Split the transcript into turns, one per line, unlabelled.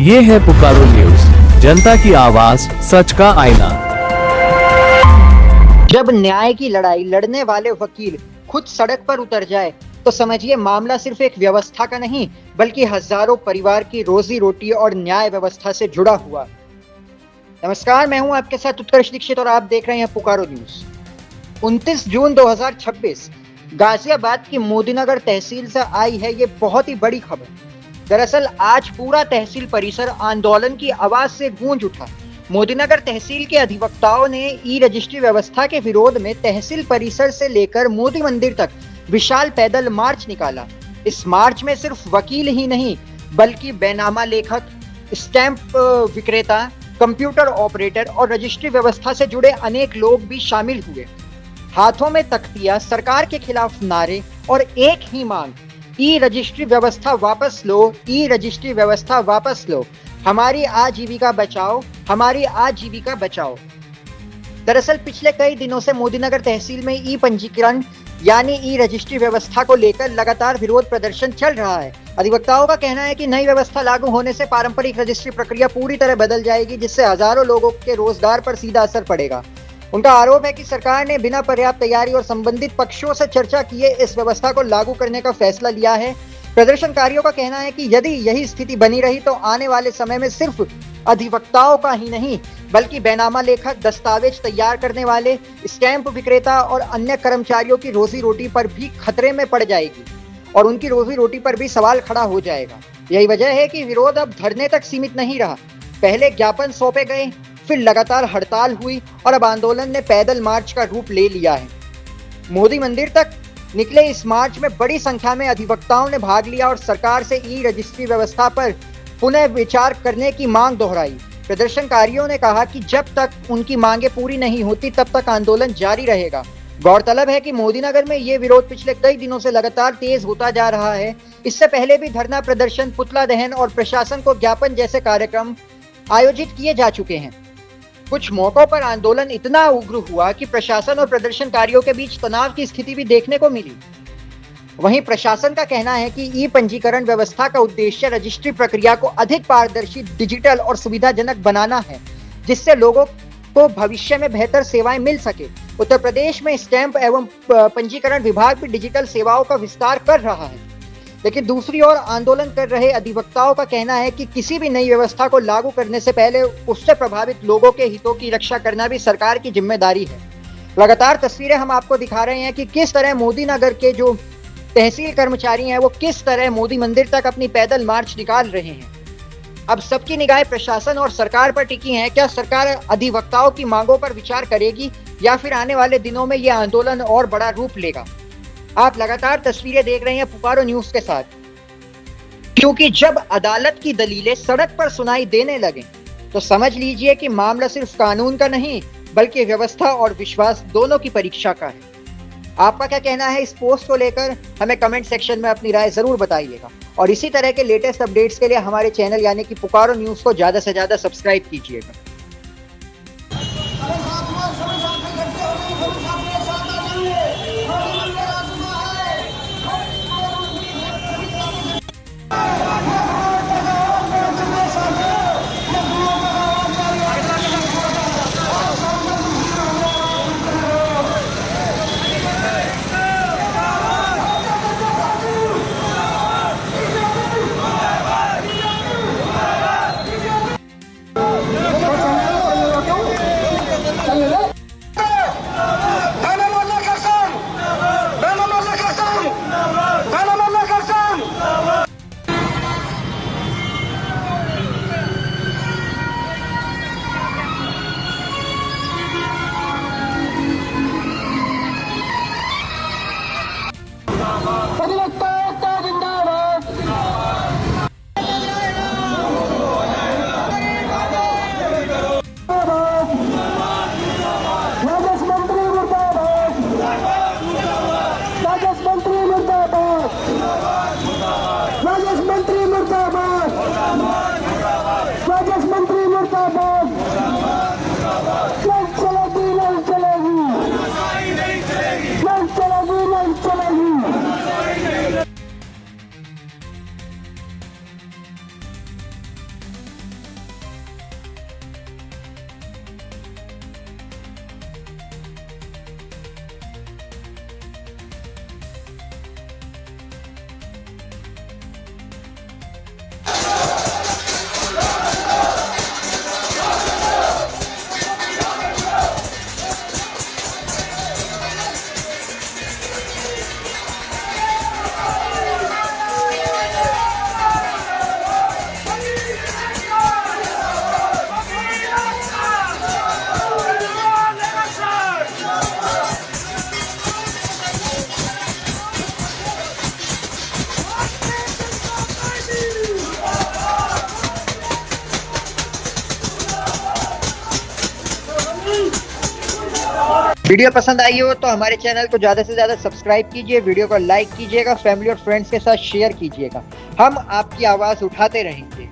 ये है पुकारो न्यूज, जनता की आवाज, सच का आईना।
जब न्याय की लड़ाई लड़ने वाले वकील खुद सड़क पर उतर जाए तो समझिए मामला सिर्फ एक व्यवस्था का नहीं बल्कि हजारों परिवार की रोजी रोटी और न्याय व्यवस्था से जुड़ा हुआ। नमस्कार, मैं हूं आपके साथ उत्कर्ष दीक्षित और आप देख रहे हैं पुकारो न्यूज। 29 जून 2026 गाजियाबाद की मोदीनगर तहसील से आई है ये बहुत ही बड़ी खबर। दरअसल आज पूरा तहसील परिसर आंदोलन की आवाज से गूंज उठा। मोदीनगर तहसील के अधिवक्ताओं ने ई रजिस्ट्री व्यवस्था के विरोध में तहसील परिसर से लेकर मोदी मंदिर तक विशाल पैदल मार्च निकाला। इस मार्च में सिर्फ वकील ही नहीं बल्कि बेनामा लेखक, स्टैंप विक्रेता, कंप्यूटर ऑपरेटर और रजिस्ट्री व्यवस्था से जुड़े अनेक लोग भी शामिल हुए। हाथों में तख्तियां, सरकार के खिलाफ नारे और एक ही मांग, ई रजिस्ट्री व्यवस्था वापस लो, ई रजिस्ट्री व्यवस्था वापस लो, हमारी आजीविका बचाओ, हमारी आजीविका बचाओ। दरअसल पिछले कई दिनों से मोदीनगर तहसील में ई पंजीकरण यानी ई रजिस्ट्री व्यवस्था को लेकर लगातार विरोध प्रदर्शन चल रहा है। अधिवक्ताओं का कहना है कि नई व्यवस्था लागू होने से पारंपरिक रजिस्ट्री प्रक्रिया पूरी तरह बदल जाएगी, जिससे हजारों लोगों के रोजगार पर सीधा असर पड़ेगा। उनका आरोप है कि सरकार ने बिना पर्याप्त तैयारी और संबंधित पक्षों से चर्चा किए इस व्यवस्था को लागू करने का फैसला लिया है। प्रदर्शनकारियों का कहना है कि यदि यही स्थिति बनी रही तो आने वाले समय में सिर्फ अधिवक्ताओं का ही नहीं बल्कि बेनामा लेखक, दस्तावेज तैयार करने वाले, स्टैंप विक्रेता और अन्य कर्मचारियों की रोजी रोटी पर भी खतरे में पड़ जाएगी और उनकी रोजी रोटी पर भी सवाल खड़ा हो जाएगा। यही वजह है कि विरोध अब धरने तक सीमित नहीं रहा। पहले ज्ञापन सौंपे गए, फिर लगातार हड़ताल हुई और अब आंदोलन ने पैदल मार्च का रूप ले लिया है। मोदी मंदिर तक निकले इस मार्च में बड़ी संख्या में अधिवक्ताओं ने भाग लिया और सरकार से ई रजिस्ट्री व्यवस्था पर पुनः विचार करने की मांग दोहराई। प्रदर्शनकारियों ने कहा कि जब तक उनकी मांगे पूरी नहीं होती तब तक आंदोलन जारी रहेगा। गौरतलब है कि मोदीनगर में ये विरोध पिछले कई दिनों से लगातार तेज होता जा रहा है। इससे पहले भी धरना प्रदर्शन, पुतला दहन और प्रशासन को ज्ञापन जैसे कार्यक्रम आयोजित किए जा चुके हैं। कुछ मौकों पर आंदोलन इतना उग्र हुआ कि प्रशासन और प्रदर्शनकारियों के बीच तनाव की स्थिति भी देखने को मिली। वहीं प्रशासन का कहना है कि ई पंजीकरण व्यवस्था का उद्देश्य रजिस्ट्री प्रक्रिया को अधिक पारदर्शी, डिजिटल और सुविधाजनक बनाना है, जिससे लोगों को भविष्य में बेहतर सेवाएं मिल सके। उत्तर प्रदेश में स्टैंप एवं पंजीकरण विभाग भी डिजिटल सेवाओं का विस्तार कर रहा है, लेकिन दूसरी ओर आंदोलन कर रहे अधिवक्ताओं का कहना है कि किसी भी नई व्यवस्था को लागू करने से पहले उससे प्रभावित लोगों के हितों की रक्षा करना भी सरकार की जिम्मेदारी है। लगातार तस्वीरें हम आपको दिखा रहे हैं कि किस तरह मोदीनगर के जो तहसील कर्मचारी हैं वो किस तरह मोदी मंदिर तक अपनी पैदल मार्च निकाल रहे हैं। अब सबकी निगाहें प्रशासन और सरकार पर टिकी हैं। क्या सरकार अधिवक्ताओं की मांगों पर विचार करेगी या फिर आने वाले दिनों में यह आंदोलन और बड़ा रूप लेगा? आप लगातार तस्वीरें देख रहे हैं पुकारो न्यूज के साथ, क्योंकि जब अदालत की दलीलें सड़क पर सुनाई देने लगे तो समझ लीजिए कि मामला सिर्फ कानून का नहीं बल्कि व्यवस्था और विश्वास दोनों की परीक्षा का है। आपका क्या कहना है इस पोस्ट को लेकर? हमें कमेंट सेक्शन में अपनी राय जरूर बताइएगा और इसी तरह के लेटेस्ट अपडेट्स के लिए हमारे चैनल यानी कि पुकारो न्यूज को ज्यादा से ज्यादा सब्सक्राइब कीजिएगा। वीडियो पसंद आई हो तो हमारे चैनल को ज्यादा से ज्यादा सब्सक्राइब कीजिए, वीडियो को लाइक कीजिएगा, फैमिली और फ्रेंड्स के साथ शेयर कीजिएगा। हम आपकी आवाज उठाते रहेंगे।